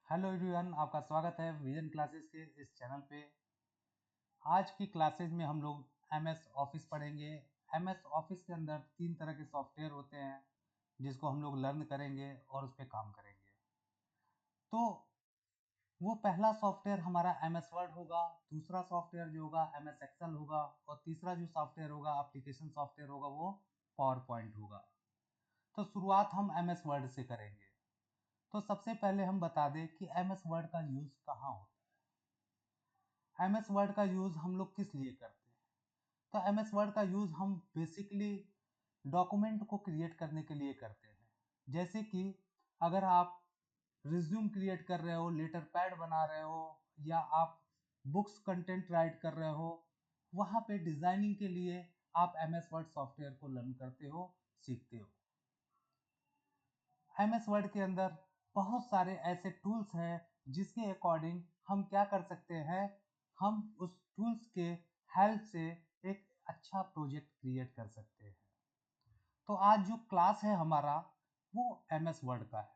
Hello everyone, आपका स्वागत है विजन क्लासेस के इस चैनल पे। आज की क्लासेज में हम लोग एमएस ऑफिस पढ़ेंगे। एमएस ऑफिस के अंदर 3 तरह के सॉफ्टवेयर होते हैं जिसको हम लोग लर्न करेंगे और उस पर काम करेंगे। तो वो पहला सॉफ्टवेयर हमारा एमएस वर्ड होगा, दूसरा सॉफ्टवेयर जो होगा एमएस एक्सेल होगा और तीसरा जो सॉफ्टवेयर होगा एप्लीकेशन सॉफ्टवेयर होगा वो पावर पॉइंट होगा। तो शुरुआत हम एमएस वर्ड से करेंगे। तो सबसे पहले हम बता दें कि एमएस वर्ड का यूज़ कहाँ होता है। एमएस वर्ड का यूज़ हम लोग किस लिए करते हैं? तो एमएस वर्ड का यूज़ हम बेसिकली डॉक्यूमेंट को क्रिएट करने के लिए करते हैं। जैसे कि अगर आप रिज्यूम क्रिएट कर रहे हो, लेटर पैड बना रहे हो या आप बुक्स कंटेंट राइट कर रहे हो, वहाँ पे डिज़ाइनिंग के लिए आप एमएस वर्ड सॉफ्टवेयर को लर्न करते हो, सीखते हो। एमएस वर्ड के अंदर बहुत सारे ऐसे टूल्स हैं जिसके अकॉर्डिंग हम क्या कर सकते हैं, हम उस टूल्स के हेल्प से एक अच्छा प्रोजेक्ट क्रिएट कर सकते हैं। तो आज जो क्लास है हमारा वो एमएस वर्ड का है।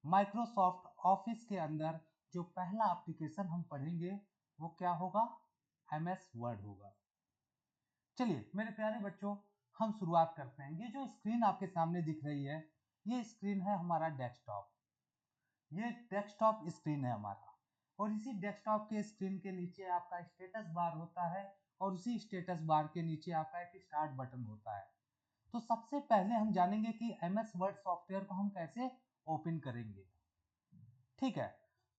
माइक्रोसॉफ्ट ऑफिस के अंदर जो पहला एप्लीकेशन हम पढ़ेंगे वो क्या होगा? एमएस वर्ड होगा। चलिए मेरे प्यारे बच्चों, हम शुरुआत करते हैं। ये जो स्क्रीन आपके सामने दिख रही है, ये स्क्रीन है हमारा डेस्कटॉप। ये डेस्कटॉप स्क्रीन है हमारा और इसी डेस्कटॉप के स्क्रीन के नीचे आपका स्टेटस बार होता है और उसी स्टेटस बार के नीचे आपका एक स्टार्ट बटन होता है। तो सबसे पहले हम जानेंगे कि एमएस वर्ड सॉफ्टवेयर को हम कैसे ओपन करेंगे। ठीक है,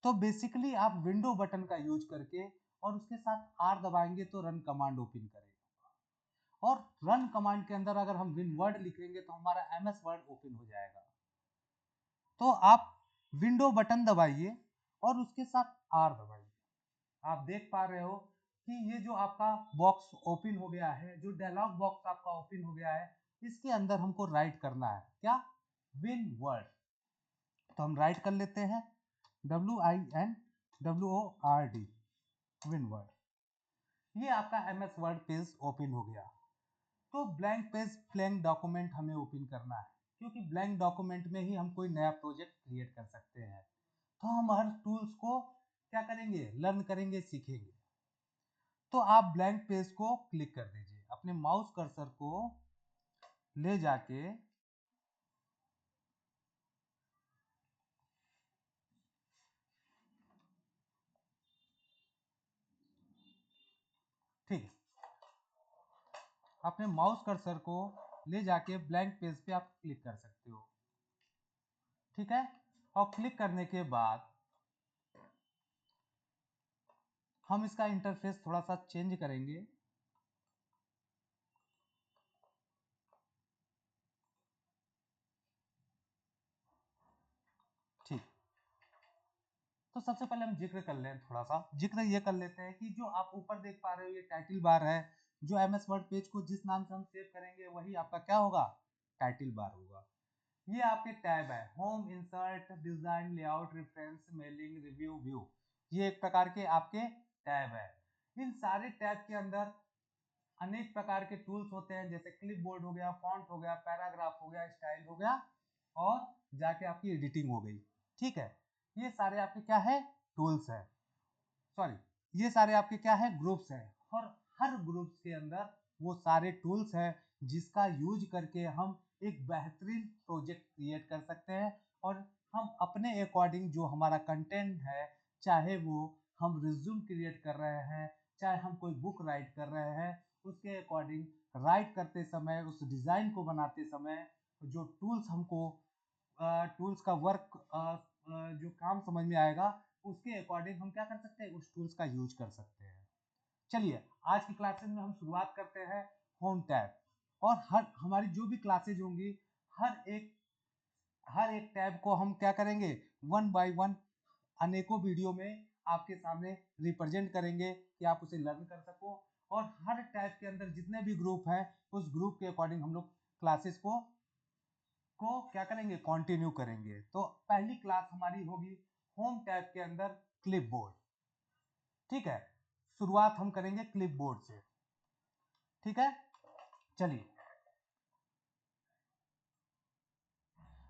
तो बेसिकली आप विंडो बटन का यूज करके और उसके साथ आर दबाएंगे तो रन कमांड ओपन करेगा और रन कमांड के अंदर अगर हम विन वर्ड लिखेंगे तो हमारा एमएस वर्ड ओपन हो जाएगा। तो आप विंडो बटन दबाइए और उसके साथ आर दबाइए। आप देख पा रहे हो कि ये जो आपका बॉक्स ओपन हो गया है, जो डायलॉग बॉक्स आपका ओपन हो गया है, इसके अंदर हमको राइट करना है क्या? Win word. तो हम राइट कर लेते हैं WINWORD, विन वर्ड। ये आपका एमएस वर्ड पेज ओपन हो गया। तो ब्लैंक पेज ब्लैंक डॉक्यूमेंट हमें ओपन करना है क्योंकि ब्लैंक डॉक्यूमेंट में ही हम कोई नया प्रोजेक्ट क्रिएट कर सकते हैं। तो हम हर टूल्स को क्या करेंगे? लर्न करेंगे, सीखेंगे। तो आप ब्लैंक पेज को क्लिक कर दीजिए, अपने माउस कर्सर को ले जाके ठीक है, अपने माउस कर्सर को ले जाके ब्लैंक पेज पे आप क्लिक कर सकते हो। ठीक है, और क्लिक करने के बाद हम इसका इंटरफेस थोड़ा सा चेंज करेंगे। ठीक, तो सबसे पहले हम जिक्र कर लें, थोड़ा सा जिक्र ये कर लेते हैं कि जो आप ऊपर देख पा रहे हो ये टाइटल बार है। जो एमएस वर्ड पेज को जिस नाम से हम सेव करेंगे वही आपका क्या होगा? टाइटल बार होगा। ये आपके टैब है, home, insert, design, layout, reference, mailing, review, view. ये एक प्रकार के आपके टैब है। इन सारे टैब के अंदर अनेक प्रकार के टूल्स होते हैं, जैसे क्लिपबोर्ड हो गया, फॉन्ट हो गया, पैराग्राफ हो गया, स्टाइल हो गया और जाके आपकी एडिटिंग हो गई। ठीक है, ये सारे आपके क्या है? टूल्स है। सॉरी, ये सारे आपके क्या है? ग्रुप्स हैं। और हर ग्रुप्स के अंदर वो सारे टूल्स हैं जिसका यूज करके हम एक बेहतरीन प्रोजेक्ट क्रिएट कर सकते हैं और हम अपने अकॉर्डिंग जो हमारा कंटेंट है, चाहे वो हम रिज्यूम क्रिएट कर रहे हैं, चाहे हम कोई बुक राइट कर रहे हैं, उसके अकॉर्डिंग राइट करते समय, उस डिज़ाइन को बनाते समय जो टूल्स हमको टूल्स का वर्क जो काम समझ में आएगा उसके अकॉर्डिंग हम क्या कर सकते हैं? उस टूल्स का यूज कर सकते हैं। चलिए आज की क्लासेज में हम शुरुआत करते हैं होम टैब। और हर हमारी जो भी क्लासेज होंगी हर एक टैब को हम क्या करेंगे? वन बाय वन अनेकों वीडियो में आपके सामने रिप्रेजेंट करेंगे कि आप उसे लर्न कर सको। और हर टैब के अंदर जितने भी ग्रुप हैं उस ग्रुप के अकॉर्डिंग हम लोग क्लासेस को क्या करेंगे? कंटिन्यू करेंगे। तो पहली क्लास हमारी होगी होम टैब के अंदर क्लिपबोर्ड। ठीक है, शुरुआत हम करेंगे क्लिपबोर्ड से। ठीक है, चलिए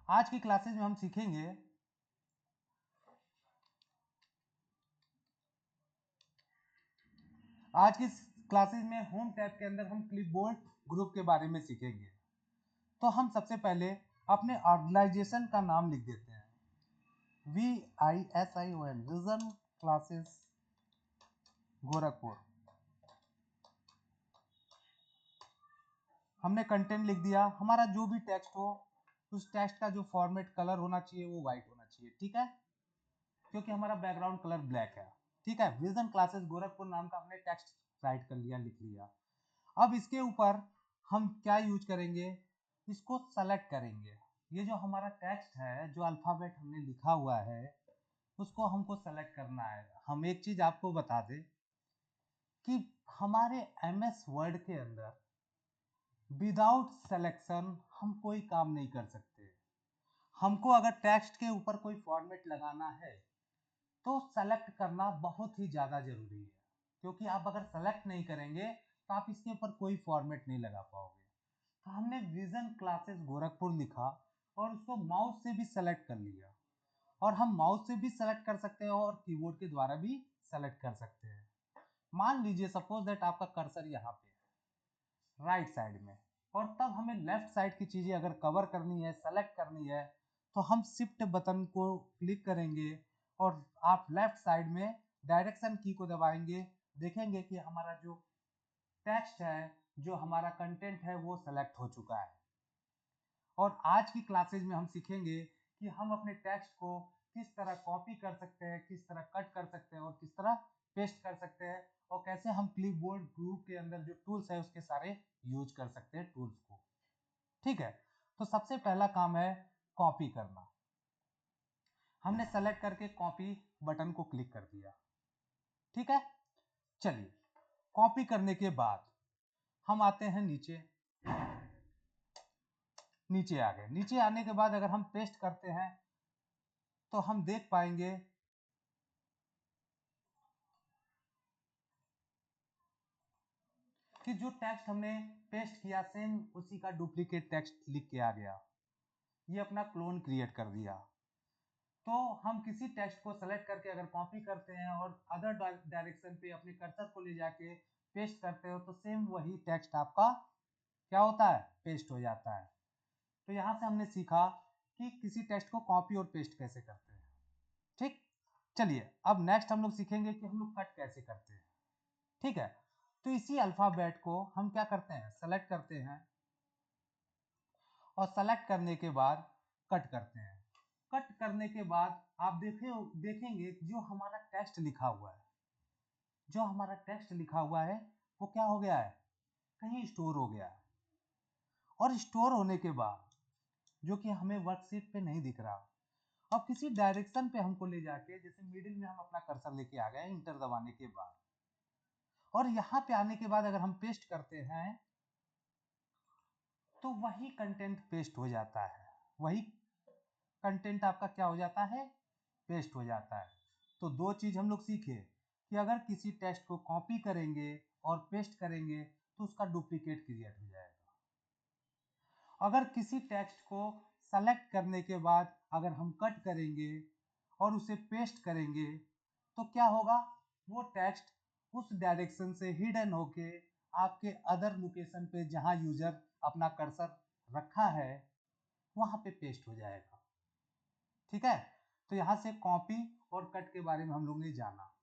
आज की क्लासेस में हम सीखेंगे आज की क्लासेस में होम टैब के अंदर हम क्लिपबोर्ड ग्रुप के बारे में सीखेंगे। तो हम सबसे पहले अपने ऑर्गेनाइजेशन का नाम लिख देते हैं, VISION, विजन क्लासेस गोरखपुर। हमने कंटेंट लिख दिया। हमारा जो भी टेक्स्ट हो उस टेक्स्ट का जो फॉर्मेट कलर होना चाहिए वो व्हाइट होना चाहिए, ठीक है, क्योंकि हमारा बैकग्राउंड कलर ब्लैक है, ठीक है। विजन क्लासेस गोरखपुर नाम का हमने टेक्स्ट राइट कर लिया, लिख लिया। अब इसके ऊपर हम क्या यूज करेंगे, इसको सेलेक्ट करेंगे। ये जो हमारा टेक्स्ट है, जो अल्फाबेट हमने लिखा हुआ है, उसको हमको सेलेक्ट करना है। हम एक चीज आपको बता दें कि हमारे MS वर्ड के अंदर विदाउट सिलेक्शन हम कोई काम नहीं कर सकते। हमको अगर टेक्स्ट के ऊपर कोई फॉर्मेट लगाना है तो सेलेक्ट करना बहुत ही ज़्यादा जरूरी है, क्योंकि आप अगर सेलेक्ट नहीं करेंगे तो आप इसके ऊपर कोई फॉर्मेट नहीं लगा पाओगे। तो हमने विजन क्लासेस गोरखपुर लिखा और उसको माउस से भी सेलेक्ट कर लिया, और हम माउस से भी सेलेक्ट कर सकते हैं और कीबोर्ड के द्वारा भी सेलेक्ट कर सकते हैं। मान लीजिए सपोज दैट आपका कर्सर यहाँ पे है राइट साइड में, और तब हमें लेफ्ट साइड की चीजें अगर कवर करनी है, सेलेक्ट करनी है, तो हम शिफ्ट बटन को क्लिक करेंगे और आप लेफ्ट साइड में डायरेक्शन की को दबाएंगे। देखेंगे कि हमारा जो टेक्स्ट है, जो हमारा कंटेंट है, वो सेलेक्ट हो चुका है। और आज की क्लासेज में हम सीखेंगे कि हम अपने टेक्स्ट को किस तरह कॉपी कर सकते हैं, किस तरह कट कर सकते हैं और किस तरह पेस्ट कर सकते हैं, और कैसे हम क्लिपबोर्ड ग्रुप के अंदर जो टूल्स है उसके सारे यूज कर सकते हैं टूल्स को, ठीक है। तो सबसे पहला काम है कॉपी करना। हमने सेलेक्ट करके कॉपी बटन को क्लिक कर दिया, ठीक है। चलिए, कॉपी करने के बाद हम आते हैं नीचे। नीचे आ गए। नीचे आने के बाद अगर हम पेस्ट करते हैं तो हम देख पाएंगे कि जो टेक्स्ट हमने पेस्ट किया सेम उसी का डुप्लीकेट टेक्स्ट लिख के आ गया। ये अपना क्लोन क्रिएट कर दिया। तो हम किसी टेक्स्ट को सेलेक्ट करके अगर कॉपी करते हैं और अदर डायरेक्शन पे अपने कर्सर को ले जाके पेस्ट करते हो तो सेम वही टेक्स्ट आपका क्या होता है, पेस्ट हो जाता है। तो यहाँ से हमने सीखा कि किसी टेक्स्ट को कॉपी और पेस्ट कैसे करते हैं, ठीक। चलिए, अब नेक्स्ट हम लोग सीखेंगे कि हम लोग कट कैसे करते हैं, ठीक है। तो इसी अल्फाबेट को हम क्या करते हैं, सेलेक्ट करते हैं और सेलेक्ट करने के बाद कट करते हैं। कट करने के बाद आप देखेंगे जो हमारा टेक्स्ट लिखा हुआ है, जो हमारा टेक्स्ट लिखा हुआ है वो क्या हो गया है, कहीं स्टोर हो गया है। और स्टोर होने के बाद जो कि हमें वर्कशीट पे नहीं दिख रहा, अब किसी डायरेक्शन पे हमको ले जाके, जैसे मिडिल में हम अपना कर्सर लेके आ गए इंटर दबाने के बाद, और यहाँ पे आने के बाद अगर हम पेस्ट करते हैं तो वही कंटेंट पेस्ट हो जाता है। वही कंटेंट आपका क्या हो जाता है, पेस्ट हो जाता है। तो दो चीज हम लोग सीखे कि अगर किसी टेक्स्ट को कॉपी करेंगे और पेस्ट करेंगे तो उसका डुप्लीकेट क्रिएट हो जाएगा। अगर किसी टेक्स्ट को सेलेक्ट करने के बाद अगर हम कट करेंगे और उसे पेस्ट करेंगे तो क्या होगा, वो टेक्स्ट उस डायरेक्शन से हिडन होके आपके अदर लोकेशन पे जहां यूजर अपना कर्सर रखा है वहां पे पेस्ट हो जाएगा, ठीक है। तो यहाँ से कॉपी और कट के बारे में हम लोग ने जाना।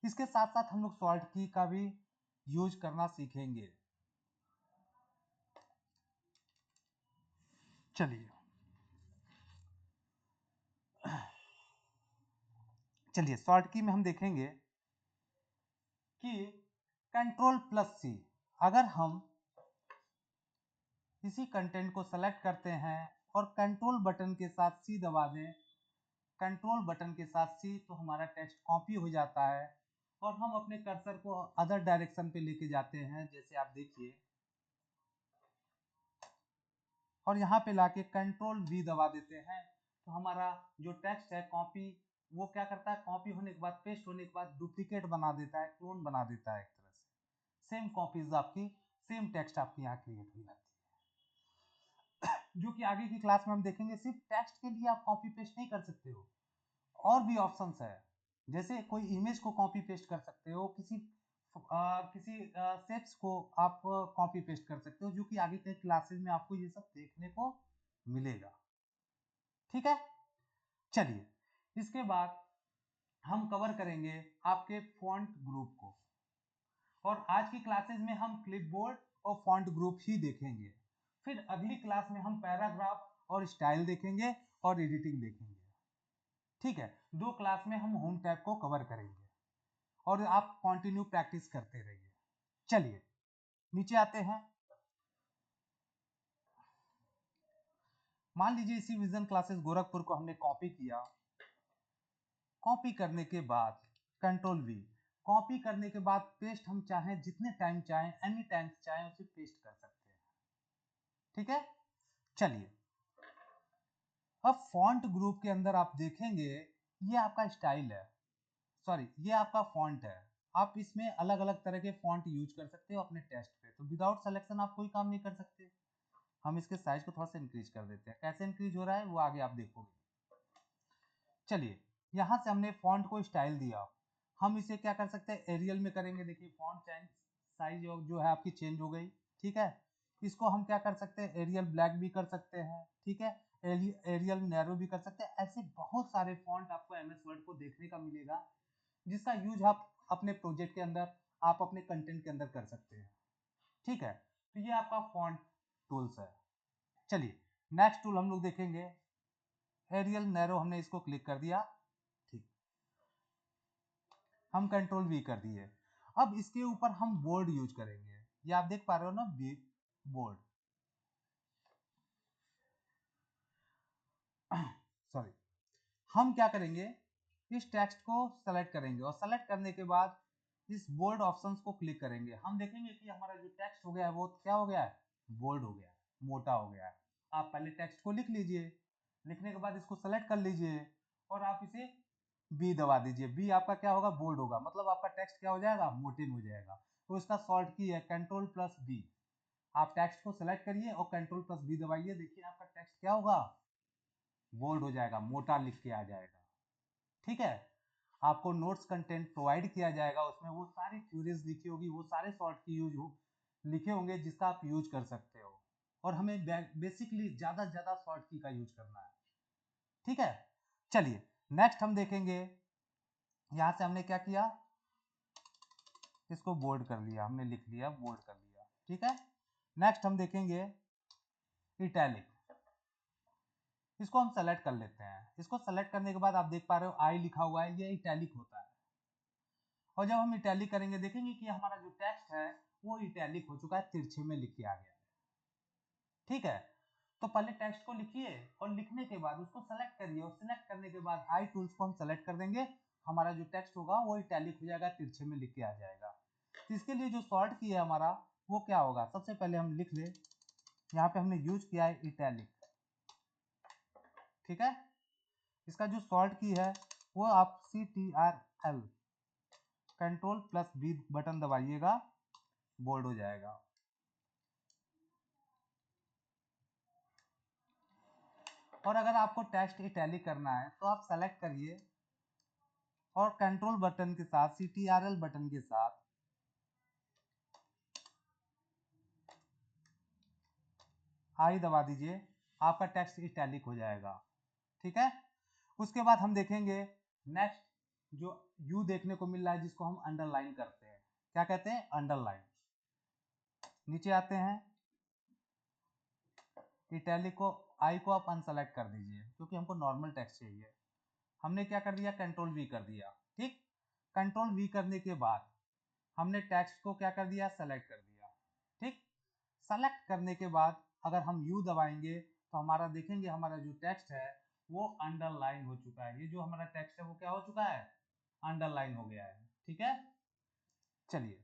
इसके साथ साथ हम लोग शॉर्ट की का भी यूज करना सीखेंगे। चलिए चलिए शॉर्ट की में हम देखेंगे कि Ctrl+C, अगर हम किसी कंटेंट को सेलेक्ट करते हैं और कंट्रोल बटन के साथ सी दबा दें, कंट्रोल बटन के साथ सी, तो हमारा टेक्स्ट कॉपी हो जाता है और हम अपने कर्सर को अदर डायरेक्शन पे लेके जाते हैं। जैसे आप देखिए, और यहाँ पे लाके Ctrl+V दबा देते हैं तो हमारा जो टेक्स्ट है कॉपी, वो क्या करता है, कॉपी होने के बाद पेस्ट होने के बाद डुप्लीकेट बना देता है, क्लोन बना देता है। एक तरह से सेम कॉपीज आपकी, सेम टेक्स्ट आपकी यहाँ क्रिएट हो जाती है। जो कि आगे की क्लास में हम देखेंगे। सिर्फ टेक्स्ट के लिए आप कॉपी पेस्ट नहीं कर सकते हो, और भी ऑप्शंस है। जैसे कोई इमेज को कॉपी पेस्ट कर सकते हो, किसी किसी शेप्स को आप कॉपी पेस्ट कर सकते हो, जो कि आगे के क्लासेस में आपको ये सब देखने को मिलेगा। ठीक है, चलिए इसके बाद हम कवर करेंगे आपके फॉन्ट ग्रुप को, और आज की क्लासेस में हम क्लिपबोर्ड और फॉन्ट ग्रुप ही देखेंगे। फिर अगली क्लास में हम पैराग्राफ और स्टाइल देखेंगे और एडिटिंग देखेंगे। ठीक है, 2 क्लास में हम होम टैब को कवर करेंगे और आप कंटिन्यू प्रैक्टिस करते रहिए। चलिए नीचे आते हैं। मान लीजिए इसी विजन क्लासेस गोरखपुर को हमने कॉपी किया। कॉपी करने के बाद कंट्रोल वी, कॉपी करने के बाद पेस्ट हम चाहें जितने टाइम चाहें, एनी टाइम चाहें उसे पेस्ट कर सकते हैं। ठीक है, चलिए अब फॉन्ट ग्रुप के अंदर आप देखेंगे ये आपका स्टाइल है, सॉरी ये आपका फॉन्ट है। आप इसमें अलग अलग तरह के फॉन्ट यूज कर सकते हो अपने टेस्ट पे, तो विदाउट सिलेक्शन आप कोई काम नहीं कर सकते। हम इसके साइज को थोड़ा सा इंक्रीज कर देते हैं, कैसे इंक्रीज हो रहा है वो आगे आप देखोगे। चलिए यहाँ से हमने फॉन्ट को स्टाइल दिया, हम इसे क्या कर सकते हैं, एरियल में करेंगे। देखिए फॉन्ट चेंज साइज जो है आपकी चेंज हो गई। ठीक है, इसको हम क्या कर सकते हैं, एरियल ब्लैक भी कर सकते हैं। ठीक है, एरियल नैरो भी कर सकते हैं। ऐसे बहुत सारे फॉन्ट आपको एमएस वर्ड को देखने का मिलेगा, जिसका यूज आप अपने प्रोजेक्ट के अंदर, आप अपने कंटेंट के अंदर कर सकते हैं। ठीक है, तो ये आपका फॉन्ट टूल्स है। चलिए नेक्स्ट टूल हम लोग देखेंगे, एरियल नैरो। हमने इसको क्लिक कर दिया, ठीक, हम कंट्रोल वी कर दिए। अब इसके ऊपर हम बोर्ड यूज करेंगे, ये आप देख पा रहे हो ना, बोर्ड सॉरी। हम क्या करेंगे, इस टेक्स्ट को सेलेक्ट करेंगे और सेलेक्ट करने के बाद इस बोल्ड ऑप्शंस को क्लिक करेंगे। हम देखेंगे कि हमारा जो टेक्स्ट हो गया है वो क्या हो गया है, बोल्ड हो गया है, मोटा हो गया है। आप पहले टेक्स्ट को लिख लीजिए, लिखने के बाद इसको सेलेक्ट कर लीजिए और आप इसे बी दबा दीजिए। बी आपका क्या होगा, बोल्ड होगा, मतलब आपका टेक्स्ट क्या हो जाएगा, मोटे में हो जाएगा। तो इसका शॉर्ट की है कंट्रोल प्लस बी। आप टेक्स्ट को सेलेक्ट करिए और कंट्रोल प्लस बी दबाइए, देखिए आपका टेक्स्ट क्या होगा, बोल्ड हो जाएगा, मोटा लिख के आ जाएगा। ठीक है, आपको नोट्स कंटेंट प्रोवाइड किया जाएगा, उसमें वो सारी थ्योरीज लिखी होगी, वो सारे शॉर्ट की यूज लिखे होंगे जिसका आप यूज कर सकते हो। और हमें बेसिकली ज्यादा से ज्यादा शॉर्ट की का यूज करना है। ठीक है, चलिए नेक्स्ट हम देखेंगे। यहां से हमने क्या किया, इसको बोल्ड कर लिया, हमने लिख लिया, बोल्ड कर लिया। ठीक है, नेक्स्ट हम देखेंगे इटैलिक। इसको हम सेलेक्ट कर लेते हैं। इसको सेलेक्ट करने के बाद आप देख पा रहे हो आई लिखा हुआ है, ये इटैलिक होता है। और जब हम इटैलिक करेंगे देखेंगे कि हमारा जो टेक्स्ट है वो इटैलिक हो चुका है, तिरछे में लिख के आ गया है। ठीक है, तो पहले टेक्स्ट को लिखिए और लिखने के बाद उसको सेलेक्ट करिए, और सेलेक्ट करने के बाद आई टूल्स को हम सेलेक्ट कर देंगे। हमारा जो टेक्स्ट होगा वो इटैलिक हो जाएगा, तिरछे में लिख के आ जाएगा। तो इसके लिए जो शॉर्ट की है हमारा वो क्या होगा, सबसे पहले हम लिख ले, यहाँ पे हमने यूज किया है इटैलिक। ठीक है, इसका जो शॉर्ट की है वो आप CTRL control plus B button दबाइएगा, बोल्ड हो जाएगा। और अगर आपको टेक्स्ट इटैलिक करना है तो आप सेलेक्ट करिए और कंट्रोल बटन के साथ, CTRL बटन के साथ आई दबा दीजिए, आपका टेक्स्ट इटैलिक हो जाएगा। ठीक है, उसके बाद हम देखेंगे नेक्स्ट जो यू देखने को मिल रहा है, जिसको हम अंडरलाइन करते हैं। क्या कहते हैं, अंडरलाइन। नीचे आते हैं, इटैलिक को, आई को आप अनसेलेक्ट कर दीजिए क्योंकि हमको नॉर्मल टेक्स्ट चाहिए। हमने क्या कर दिया, कंट्रोल वी कर दिया। ठीक, कंट्रोल वी करने के बाद हमने टेक्स्ट को क्या कर दिया, सेलेक्ट कर दिया। ठीक, सेलेक्ट करने के बाद अगर हम यू दबाएंगे तो हमारा देखेंगे हमारा जो टेक्स्ट है वो अंडरलाइन हो चुका है। ये जो हमारा टेक्स्ट है वो क्या हो चुका है, अंडरलाइन हो गया है। ठीक है, चलिए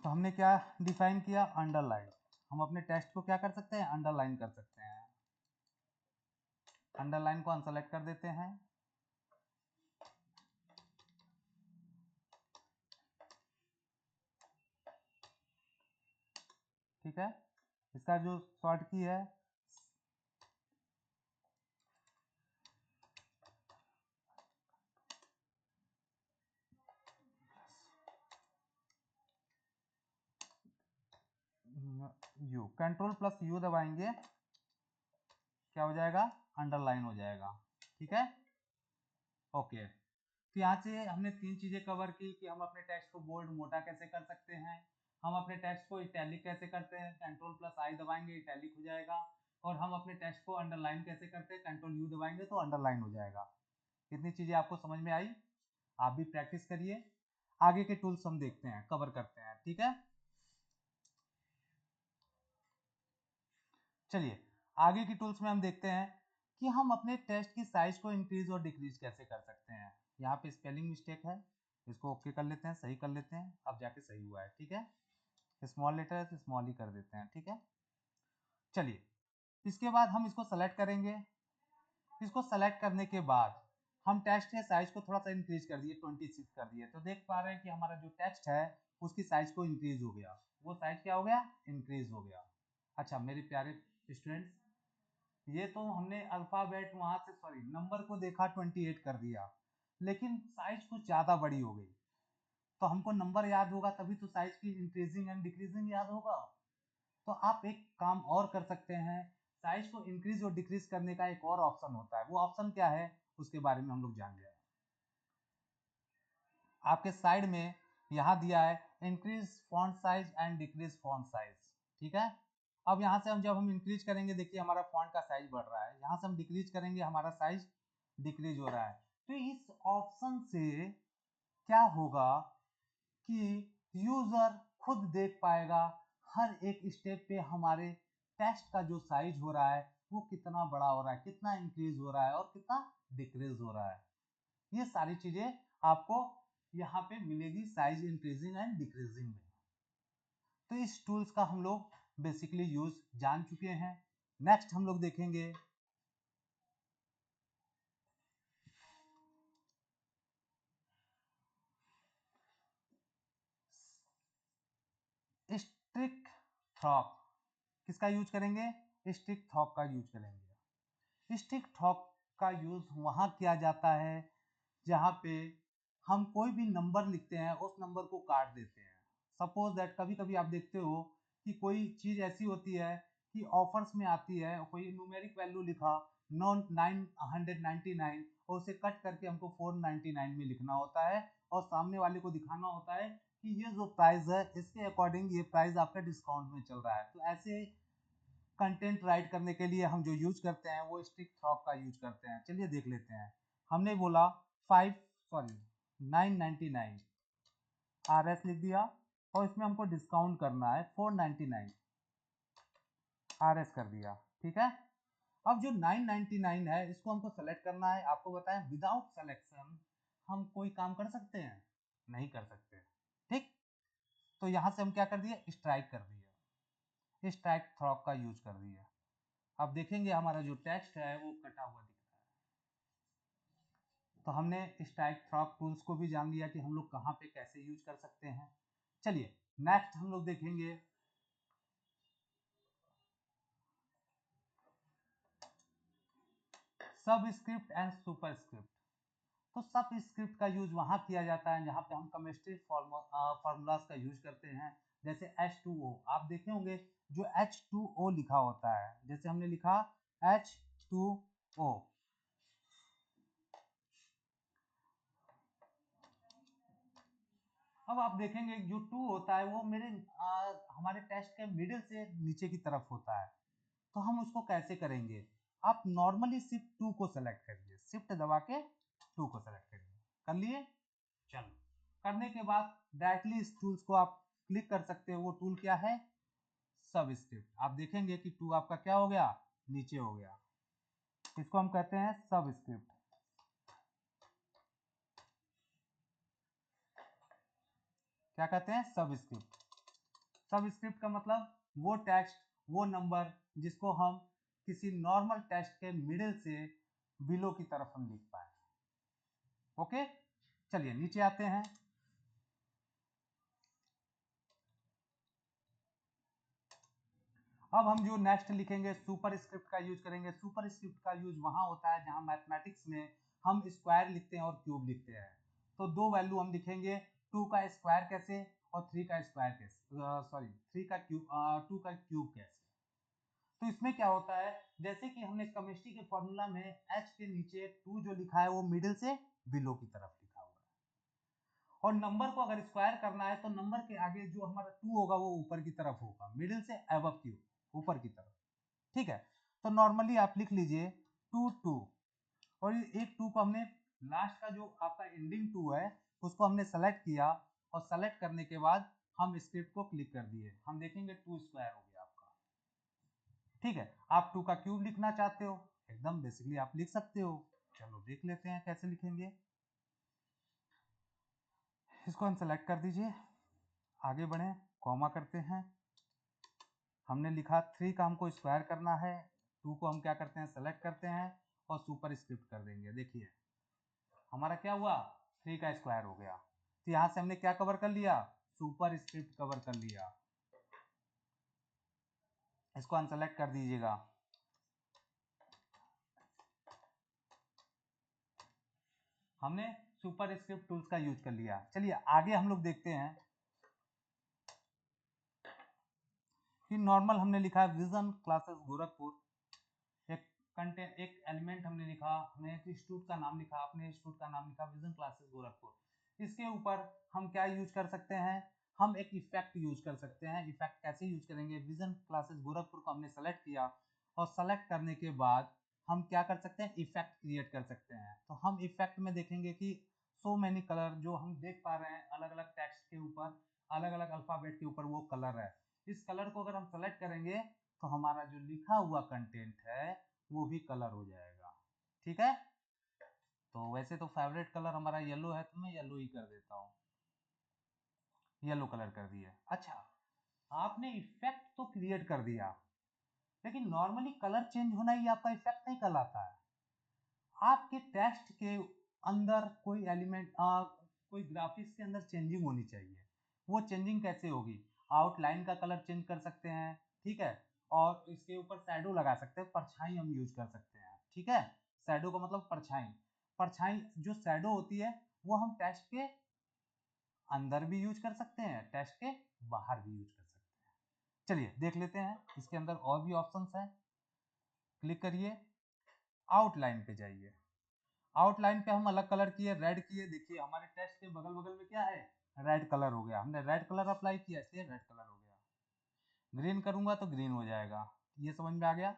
तो हमने क्या डिफाइन किया, अंडरलाइन। हम अपने टेक्स्ट को क्या कर सकते हैं, अंडरलाइन कर सकते हैं। अंडरलाइन को अनसेलेक्ट कर देते हैं। ठीक है। इसका जो शॉर्ट की है यू, कंट्रोल प्लस यू दबाएंगे, क्या हो जाएगा, अंडरलाइन हो जाएगा, ठीक है। ओके, तो यहाँ से हमने 3 चीजें कवर की कि हम अपने टेक्स्ट को बोल्ड मोटा कैसे कर सकते हैं, हम अपने टेक्स्ट को इटैलिक कैसे करते हैं, कंट्रोल प्लस आई दबाएंगे इटैलिक हो जाएगा, और हम अपने टेक्स्ट को अंडरलाइन कैसे करते हैं, कंट्रोल यू दबाएंगे तो अंडरलाइन हो जाएगा। इतनी चीजें आपको समझ में आई, आप भी प्रैक्टिस करिए। आगे के टूल्स हम देखते हैं, कवर करते हैं, ठीक है। चलिए आगे की टूल्स में हम देखते हैं कि हम अपने टेक्स्ट की साइज को इंक्रीज और डिक्रीज कैसे कर सकते हैं। यहाँ पे स्पेलिंग मिस्टेक है, इसको ओके कर लेते हैं, सही कर लेते हैं, अब जाके सही हुआ है, ठीक है। स्मॉल लेटर है तो स्मॉल ही कर देते हैं, ठीक है। चलिए इसके बाद हम इसको सेलेक्ट करेंगे, इसको सेलेक्ट करने के बाद हम टेक्स्ट के साइज को थोड़ा सा इंक्रीज कर दिए, 26 कर दिए, तो देख पा रहे हैं कि हमारा जो टेक्स्ट है उसकी साइज को इंक्रीज हो गया, वो साइज क्या हो गया, इंक्रीज हो गया। अच्छा मेरे प्यारे स्टूडेंट्स, ये तो हमने अल्फाबेट वहां से सॉरी नंबर को देखा 28 कर दिया, लेकिन साइज कुछ ज्यादा बड़ी हो गई, तो हमको नंबर याद होगा तभी तो साइज की इंक्रीजिंग एंड डिक्रीजिंग याद होगा। तो आप एक काम और कर सकते हैं, साइज को इंक्रीज और डिक्रीज करने का एक और ऑप्शन होता है, वो ऑप्शन क्या है उसके बारे में हम लोग जान गए। आपके साइड में यहाँ दिया है increase font size and decrease font size, ठीक है। अब यहाँ से हम जब हम इंक्रीज करेंगे, देखिए हमारा फॉन्ट का साइज बढ़ रहा है, यहाँ से हम डिक्रीज करेंगे हमारा साइज डिक्रीज हो रहा है। तो इस ऑप्शन से क्या होगा कि यूजर खुद देख पाएगा हर एक स्टेप पे हमारे टेक्स्ट का जो साइज हो रहा है वो कितना बड़ा हो रहा है, कितना इंक्रीज हो रहा है और कितना डिक्रीज हो रहा है। ये सारी चीजें आपको यहाँ पे मिलेगी साइज इंक्रीजिंग एंड डिक्रीजिंग में। तो इस टूल्स का हम लोग बेसिकली यूज जान चुके हैं। नेक्स्ट हम लोग देखेंगे स्ट्रिक थ्रॉक, किसका यूज करेंगे, स्ट्रिक थ्रॉक का यूज करेंगे। स्ट्रिक थ्रॉक का यूज वहां किया जाता है जहां पे हम कोई भी नंबर लिखते हैं उस नंबर को काट देते हैं। सपोज दैट कभी कभी आप देखते हो कि कोई चीज ऐसी होती है कि ऑफर्स में आती है, कोई न्यूमेरिक वैल्यू लिखा 999 और उसे कट करके हमको 499 में लिखना होता है और सामने वाले को दिखाना होता है कि ये जो प्राइस है इसके अकॉर्डिंग ये प्राइस आपका डिस्काउंट में चल रहा है। तो ऐसे कंटेंट राइट करने के लिए हम जो यूज करते हैं वो स्ट्रिक थ्रॉक का यूज करते हैं। चलिए देख लेते हैं। हमने बोला 999 RS लिख दिया और इसमें हमको डिस्काउंट करना है 499 RS कर दिया, ठीक है। अब जो 999 है इसको हमको सेलेक्ट करना है। आपको बताएं विदाउट सिलेक्शन हम कोई काम कर सकते हैं, नहीं कर सकते, ठीक। तो यहां से हम क्या कर दिए, स्ट्राइक कर दिया, स्ट्राइक थ्रॉक का यूज कर दिया। अब देखेंगे हमारा जो टेक्स्ट है वो कटा हुआ दिख रहा है। तो हमने स्ट्राइक थ्रॉक टूल्स को भी जान लिया कि हम लोग कहाँ पे कैसे यूज कर सकते हैं। चलिए नेक्स्ट हम लोग देखेंगे सब स्क्रिप्ट एंड सुपर स्क्रिप्ट। तो सब स्क्रिप्ट का यूज वहां किया जाता है जहां पे हम केमिस्ट्री फॉर्मूलाज का यूज करते हैं। जैसे H2O आप देखे होंगे, जो H2O लिखा होता है, जैसे हमने लिखा H2O, अब आप देखेंगे जो 2 होता है वो हमारे टेक्स्ट के मिडिल से नीचे की तरफ होता है। तो हम उसको कैसे करेंगे, आप नॉर्मली शिफ्ट 2 को सेलेक्ट करिए, शिफ्ट दबा के 2 को सेलेक्ट करिए, कर लिए। चलो करने के बाद डायरेक्टली इस टूल्स को आप क्लिक कर सकते हो। वो टूल क्या है, सब स्क्रिप्ट। आप देखेंगे कि 2 आपका क्या हो गया, नीचे हो गया। इसको हम कहते हैं सब स्क्रिप्ट। क्या कहते हैं, सब स्क्रिप्ट। सब स्क्रिप्ट का मतलब वो टेक्स्ट, वो नंबर जिसको हम किसी नॉर्मल टेक्स्ट के मिडिल से बिलो की तरफ हम लिख पाए। ओके चलिए नीचे आते हैं। अब हम जो नेक्स्ट लिखेंगे सुपर स्क्रिप्ट का यूज करेंगे। सुपर स्क्रिप्ट का यूज वहां होता है जहां मैथमेटिक्स में हम स्क्वायर लिखते हैं और क्यूब लिखते हैं। तो दो वैल्यू हम लिखेंगे, 2 का स्क्वायर कैसे और 3 का स्क्वायर कैसे, सॉरी 3 का क्यूब, 2 का क्यूब कैसे। तो इसमें क्या होता है, जैसे कि हमने केमिस्ट्री के फॉर्मूला में h के नीचे 2 जो लिखा है वो मिडिल से बिलो की तरफ लिखा हुआ है, और नंबर को अगर स्क्वायर करना है तो नंबर के आगे जो हमारा 2 होगा वो ऊपर की तरफ होगा, मिडिल से अबव की ऊपर की तरफ। ठीक है, तो नॉर्मली आप लिख लीजिए 2 2, और एक 2 को हमने लास्ट का जो आपका एंडिंग 2 है उसको हमने सेलेक्ट किया, और सेलेक्ट करने के बाद हम स्क्रिप्ट को क्लिक कर दिए, हम देखेंगे 2 स्क्वायर हो गया आपका। ठीक है, आप 2 का क्यूब लिखना चाहते हो एकदम बेसिकली आप लिख सकते हो। चलो देख लेते हैं कैसे लिखेंगे। इसको हम सेलेक्ट कर दीजिए, आगे बढ़े, कॉमा करते हैं। हमने लिखा 3 का हमको स्क्वायर करना है, 2 को हम क्या करते हैं सेलेक्ट करते हैं और सुपर स्क्रिप्ट कर देंगे। देखिए हमारा क्या हुआ, 3 का स्क्वायर हो गया। तो यहां से हमने क्या कवर कर लिया, सुपर स्क्रिप्ट कवर कर लिया। इसको अनसेलेक्ट कर दीजिएगा। हमने सुपर स्क्रिप्ट टूल्स का यूज कर लिया। चलिए आगे हम लोग देखते हैं कि नॉर्मल हमने लिखा विजन क्लासेस गोरखपुर, एक कंटेंट एक एलिमेंट हमने लिखा, हमने एक इंस्टीट्यूट का नाम लिखा, अपने इंस्टीट्यूट का नाम लिखा विजन क्लासेस गोरखपुर। इसके ऊपर हम क्या यूज कर सकते हैं, हम एक इफेक्ट यूज कर सकते हैं। इफेक्ट कैसे यूज करेंगे, विजन क्लासेस गोरखपुर को हमने सेलेक्ट किया और सेलेक्ट करने के बाद हम क्या कर सकते हैं, इफेक्ट क्रिएट कर सकते हैं। तो हम इफेक्ट में देखेंगे कि सो मैनी कलर, जो हम देख पा रहे हैं अलग अलग टेक्स्ट के ऊपर, अलग अलग अल्फाबेट के ऊपर वो कलर है। इस कलर को अगर हम सेलेक्ट करेंगे तो हमारा जो लिखा हुआ कंटेंट है वो भी कलर हो जाएगा। ठीक है, तो वैसे तो फेवरेट कलर हमारा येलो है तो मैं येलो ही कर देता हूँ, येलो कलर कर दिया। अच्छा, आपने इफेक्ट तो क्रिएट कर दिया, लेकिन नॉर्मली कलर चेंज होना ही आपका इफेक्ट नहीं कहलाता है। आपके टेक्स्ट के अंदर कोई एलिमेंट, कोई ग्राफिक्स के अंदर चेंजिंग होनी चाहिए। वो चेंजिंग कैसे होगी, आउटलाइन का कलर चेंज कर सकते हैं, ठीक है, और इसके ऊपर शैडो लगा सकते हैं, परछाई हम यूज कर सकते हैं। ठीक है, शैडो का मतलब परछाई। परछाई जो शैडो होती है वो हम टेक्स्ट के अंदर भी यूज कर सकते हैं, टेक्स्ट के बाहर भी यूज कर सकते हैं। चलिए देख लेते हैं, इसके अंदर और भी ऑप्शंस हैं। क्लिक करिए, आउटलाइन पे जाइए। आउटलाइन पे हम अलग कलर किए, रेड किए। देखिए हमारे टेक्स्ट के बगल बगल में क्या है, रेड कलर हो गया। हमने रेड कलर अप्लाई किया इसलिए रेड कलर हो गया। ग्रीन करूंगा तो ग्रीन हो जाएगा। ये समझ में आ गया।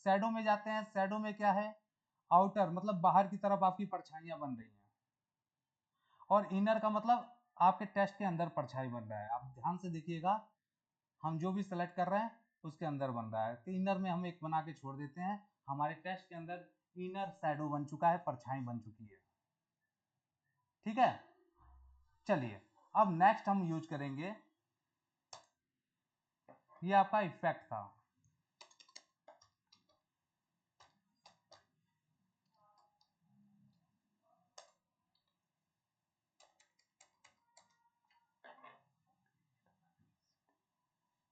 शैडो में जाते हैं, शैडो में क्या है, आउटर मतलब बाहर की तरफ आपकी परछाइयां बन रही हैं, और इनर का मतलब आपके टेक्स्ट के अंदर परछाई बन रहा है। आप ध्यान से देखिएगा, हम जो भी सेलेक्ट कर रहे हैं उसके अंदर बन रहा है। तो इनर में हम एक बना के छोड़ देते हैं, हमारे टेक्स्ट के अंदर इनर शैडो बन चुका है, परछाई बन चुकी है। ठीक है, चलिए अब नेक्स्ट हम यूज करेंगे, ये आपका इफेक्ट था।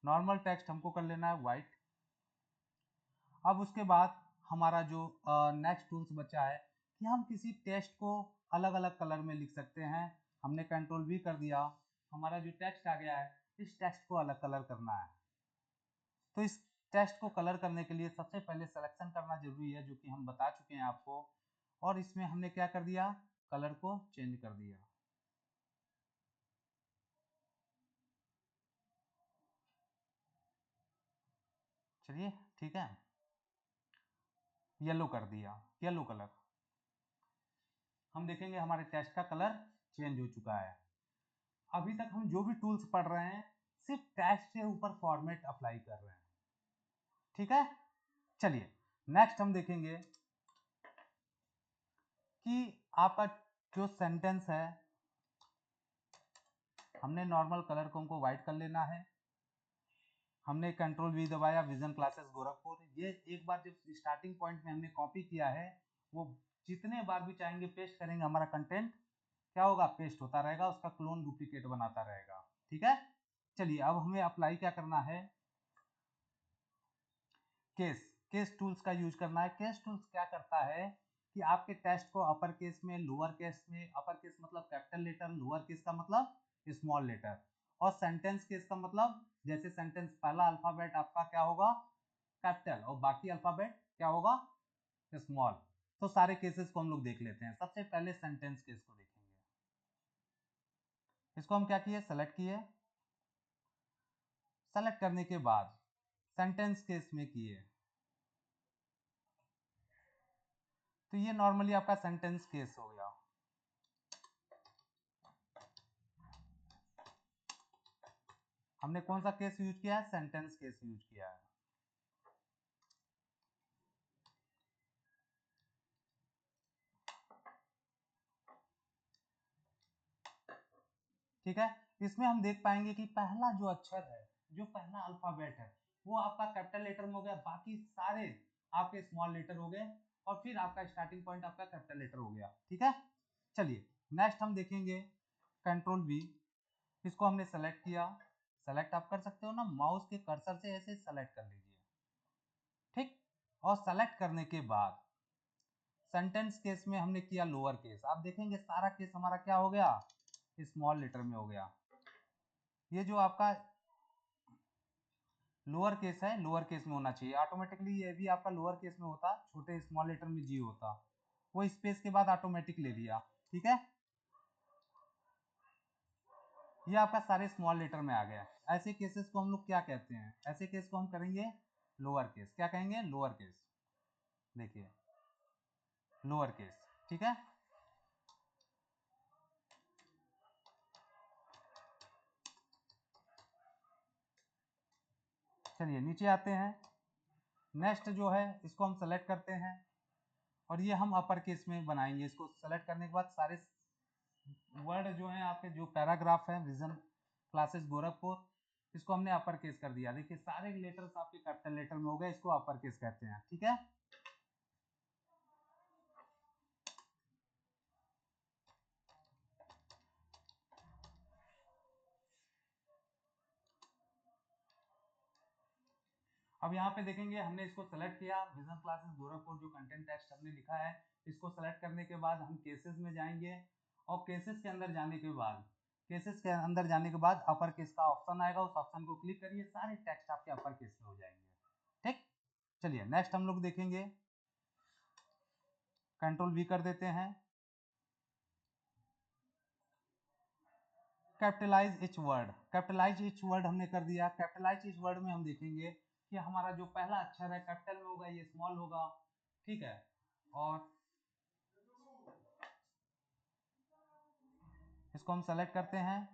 नॉर्मल टेक्स्ट हमको कर लेना है व्हाइट। अब उसके बाद हमारा जो नेक्स्ट टूल्स बचा है कि हम किसी टेक्स्ट को अलग अलग कलर में लिख सकते हैं। हमने कंट्रोल भी कर दिया, हमारा जो टेक्स्ट आ गया है, इस टेक्स्ट को अलग कलर करना है। तो इस टेक्स्ट को कलर करने के लिए सबसे पहले सिलेक्शन करना जरूरी है, जो कि हम बता चुके हैं आपको। और इसमें हमने क्या कर दिया, कलर को चेंज कर दिया। चलिए ठीक है, येलो कर दिया, येलो कलर। हम देखेंगे हमारे टेक्स्ट का कलर चेंज हो चुका है। अभी तक हम जो भी टूल्स पढ़ रहे हैं सिर्फ टेक्स्ट के ऊपर फॉर्मेट अप्लाई कर रहे हैं। ठीक है, चलिए नेक्स्ट हम देखेंगे कि आपका जो सेंटेंस है, हमने नॉर्मल कलर को हमको व्हाइट कर लेना है। हमने कंट्रोल वी दबाया, विजन क्लासेस गोरखपुर। ये एक बार जब स्टार्टिंग पॉइंट में हमने कॉपी किया है, वो जितने बार भी चाहेंगे पेस्ट करेंगे, हमारा कंटेंट क्या होगा, पेस्ट होता रहेगा, उसका क्लोन डुप्लीकेट बनाता रहेगा। ठीक है, चलिए अब हमें अप्लाई क्या करना है, केस केस टूल्स का यूज करना है। केस टूल्स क्या करता है कि आपके टेक्स्ट को अपर केस में, लोअर केस में, अपर केस मतलब कैपिटल लेटर, लोअर केस का मतलब स्मॉल लेटर, और सेंटेंस केस का मतलब जैसे सेंटेंस पहला अल्फाबेट आपका क्या होगा कैपिटल और बाकी अल्फाबेट क्या होगा स्मॉल। तो सारे केसेस को हम लोग देख लेते हैं। सबसे पहले सेंटेंस केस को देखेंगे। इसको हम क्या किए, सेलेक्ट किए। सेलेक्ट करने के बाद सेंटेंस केस में किए, तो ये नॉर्मली आपका सेंटेंस केस हो गया। हमने कौन सा केस यूज किया है, सेंटेंस केस यूज किया है। ठीक है, इसमें हम देख पाएंगे कि पहला जो अक्षर है, जो पहला अल्फाबेट है, वो आपका कैपिटल लेटर में हो गया, बाकी सारे आपके स्मॉल लेटर हो गए, और फिर आपका स्टार्टिंग पॉइंट आपका कैपिटल लेटर हो गया। ठीक है, चलिए नेक्स्ट हम देखेंगे कंट्रोल वी। इसको हमने सेलेक्ट किया। सेलेक्ट आप कर सकते हो ना, माउस के कर्सर से ऐसे सेलेक्ट कर लीजिए। ठीक, और सेलेक्ट करने के बाद सेंटेंस केस में हमने किया लोअर केस। आप देखेंगे सारा केस हमारा क्या हो गया, स्मॉल लेटर में हो गया। ये जो आपका लोअर केस है, लोअर केस में होना चाहिए ऑटोमेटिकली। ये भी आपका लोअर केस में होता, छोटे स्मॉल लेटर में जी होता, वो स्पेस के बाद ऑटोमेटिक ले लिया। ठीक है, ये आपका सारे स्मॉल लेटर में आ गया। ऐसे केसेस को हम लोग क्या कहते हैं, ऐसे केस को हम करेंगे लोअर केस। क्या कहेंगे, लोअर केस। देखिए लोअर केस। ठीक है, चलिए नीचे आते हैं। नेक्स्ट जो है इसको हम सेलेक्ट करते हैं, और ये हम अपर केस में बनाएंगे। इसको सेलेक्ट करने के बाद सारे वर्ड जो है आपके, जो पैराग्राफ है विजन क्लासेस गोरखपुर, इसको हमने अपर केस कर दिया। देखिए सारे लेटर्स आपके कैपिटल लेटर में हो गए, इसको अपर केस कहते हैं। ठीक है, अब यहाँ पे देखेंगे हमने इसको सेलेक्ट किया, विजन क्लासेस गोरखपुर जो कंटेंट टेक्स्ट हमने लिखा है, इसको सेलेक्ट करने के बाद हम केसेस में जाएंगे, और केसेस के अंदर जाने के बाद, केसेस के अंदर जाने के बाद अपर केस का ऑप्शन आएगा, उस ऑप्शन को क्लिक करिए, सारे टेक्स्ट आपके अपर केस में हो जाएंगे। ठीक, चलिए नेक्स्ट हम लोग देखेंगे, कंट्रोल वी कर देते हैं। Capitalize each word, capitalize each word हमने कर दिया। कैपिटलाइज इच वर्ड में हम देखेंगे कि हमारा जो पहला अक्षर है कैपिटल में होगा, ये स्मॉल होगा। ठीक है, और इसको हम सेलेक्ट करते हैं,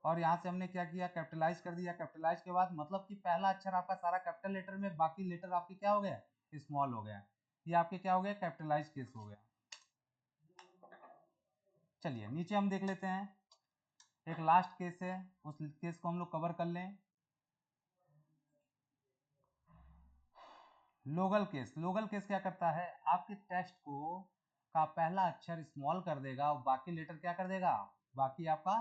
और यहाँ से हमने क्या किया, कैपिटलाइज कर दिया। कैपिटलाइज के बाद मतलब कि पहला अक्षर आपका सारा कैपिटल लेटर में, बाकी लेटर आपके क्या हो गए, स्मॉल हो गया। ये आपके क्या हो गया, कैपिटलाइज केस हो गया। चलिए नीचे हम देख लेते हैं, एक लास्ट केस है, उस केस को हम लोग कवर कर लें। लोगल केस। लोगल केस क्या करता है, आपके टेक्स्ट को का पहला अक्षर स्मॉल कर देगा, और बाकी लेटर क्या कर देगा, बाकी आपका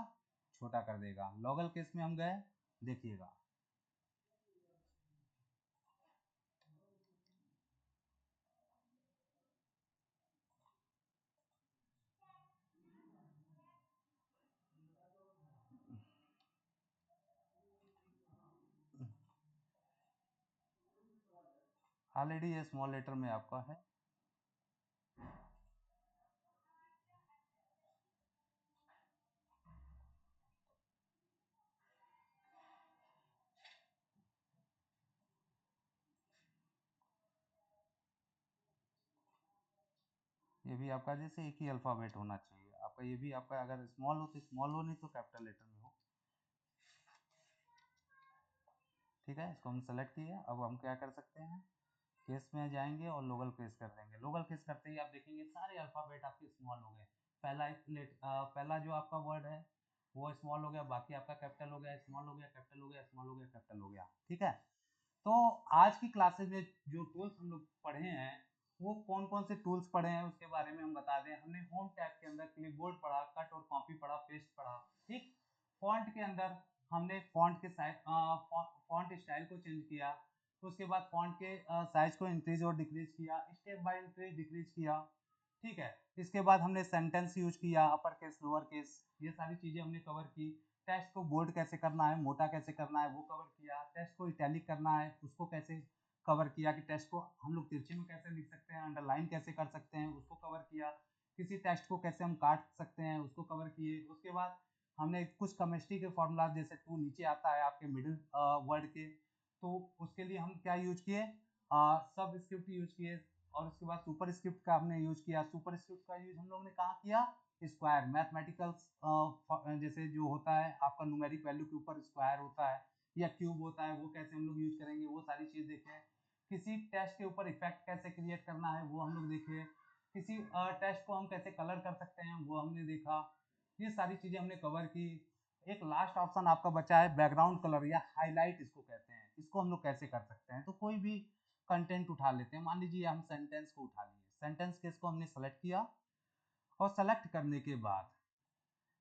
छोटा कर देगा। लोगल केस में हम गए, देखिएगा। ऑलरेडी ये स्मॉल लेटर में आपका है। ये भी आपका जैसे एक ही अल्फाबेट होना चाहिए आपका, ये भी आपका अगर स्मॉल हो तो स्मॉल हो, नहीं तो कैपिटल लेटर में हो। ठीक है, इसको हम सेलेक्ट किए। अब हम क्या कर सकते हैं, केस में जाएंगे और लोगल केस कर देंगे। लोगल केस करते ही आप देखेंगे सारे अल्फाबेट आपके स्मॉल हो गए। पहला जो आपका वर्ड है वो स्मॉल हो गया, बाकी आपका कैपिटल हो गया, स्मॉल हो गया, कैपिटल हो गया, स्मॉल हो गया, कैपिटल हो गया। ठीक है, तो आज की क्लासेस में जो टूल्स हम लोग पढ़े हैं, वो कौन कौन से टूल्स पढ़े हैं उसके बारे में हम बता दें। हमने होम टैब के अंदर क्लिपबोर्ड पढ़ा, कट और कॉपी पढ़ा, पेस्ट पढ़ा। ठीक, फॉन्ट के अंदर हमने फॉन्ट के साइज, फॉन्ट स्टाइल को चेंज किया। उसके बाद फॉन्ट के साइज को इंक्रीज और डिक्रीज किया, स्टेप बाय इंक्रीज डिक्रीज किया, ठीक है। इसके बाद हमने सेंटेंस यूज किया, अपर केस लोअर केस, ये सारी चीजें हमने कवर की। टेक्स्ट को बोल्ड कैसे करना है, मोटा कैसे करना है, वो कवर किया। टेक्स्ट को इटैलिक करना है, उसको कैसे कवर किया कि टेक्स्ट को हम लोग तिरछे में कैसे लिख सकते हैं, अंडरलाइन कैसे कर सकते हैं, उसको कवर किया। किसी टेक्स्ट को कैसे हम काट सकते हैं, उसको कवर किए। उसके बाद हमने कुछ केमिस्ट्री के फॉर्मूला, जैसे टू नीचे आता है आपके मिडिल वर्ड के, तो उसके लिए हम क्या यूज किए, सब स्क्रिप्ट यूज किए। और उसके बाद सुपर स्क्रिप्ट का हमने यूज किया। सुपर स्क्रिप्ट का यूज हम लोग ने कहाँ किया, स्क्वायर मैथमेटिकल, जैसे जो होता है आपका न्यूमेरिक वैल्यू के ऊपर स्क्वायर होता है या क्यूब होता है, वो कैसे हम लोग यूज करेंगे, वो सारी चीज देखें। किसी टेक्स्ट के ऊपर इफेक्ट कैसे क्रिएट करना है, वो हम लोग देखे। किसी टेक्स्ट को हम कैसे कलर कर सकते हैं, वो हमने देखा। ये सारी चीजें हमने कवर की। एक लास्ट ऑप्शन आपका बचा है बैकग्राउंड कलर या हाईलाइट, इसको कहते हैं। इसको हम लोग कैसे कर सकते हैं, तो कोई भी कंटेंट उठा लेते हैं। मान लीजिए हम सेंटेंस को उठा लिए, सेंटेंस के इसको हमने सेलेक्ट किया, और सेलेक्ट करने के बाद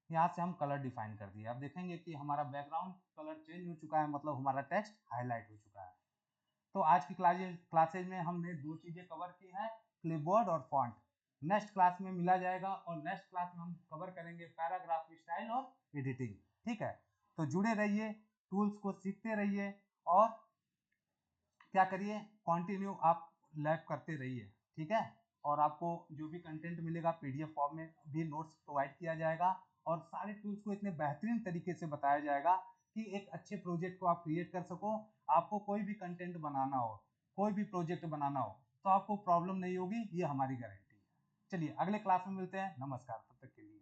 यहाँ से हम कलर डिफाइन कर दिए। अब देखेंगे कि हमारा बैकग्राउंड कलर चेंज हो चुका है, मतलब हमारा टेक्स्ट हाईलाइट हो चुका है। तो आज की क्लासेज में हमने दो चीजें कवर की हैं, क्लिपबोर्ड और फॉन्ट। नेक्स्ट क्लास में मिला जाएगा, और नेक्स्ट क्लास में हम कवर करेंगे पैराग्राफ स्टाइल और एडिटिंग, ठीक है। तो जुड़े रहिए, टूल्स को सीखते रहिए, और क्या करिए, कंटिन्यू आप लैब करते रहिए, ठीक है। और आपको जो भी कंटेंट मिलेगा पीडीएफ फॉर्म में भी नोट्स प्रोवाइड किया जाएगा, और सारे टूल्स को इतने बेहतरीन तरीके से बताया जाएगा कि एक अच्छे प्रोजेक्ट को आप क्रिएट कर सको। आपको कोई भी कंटेंट बनाना हो, कोई भी प्रोजेक्ट बनाना हो, तो आपको प्रॉब्लम नहीं होगी, ये हमारी गारंटी है। चलिए अगले क्लास में मिलते हैं, नमस्कार, तब तक के लिए।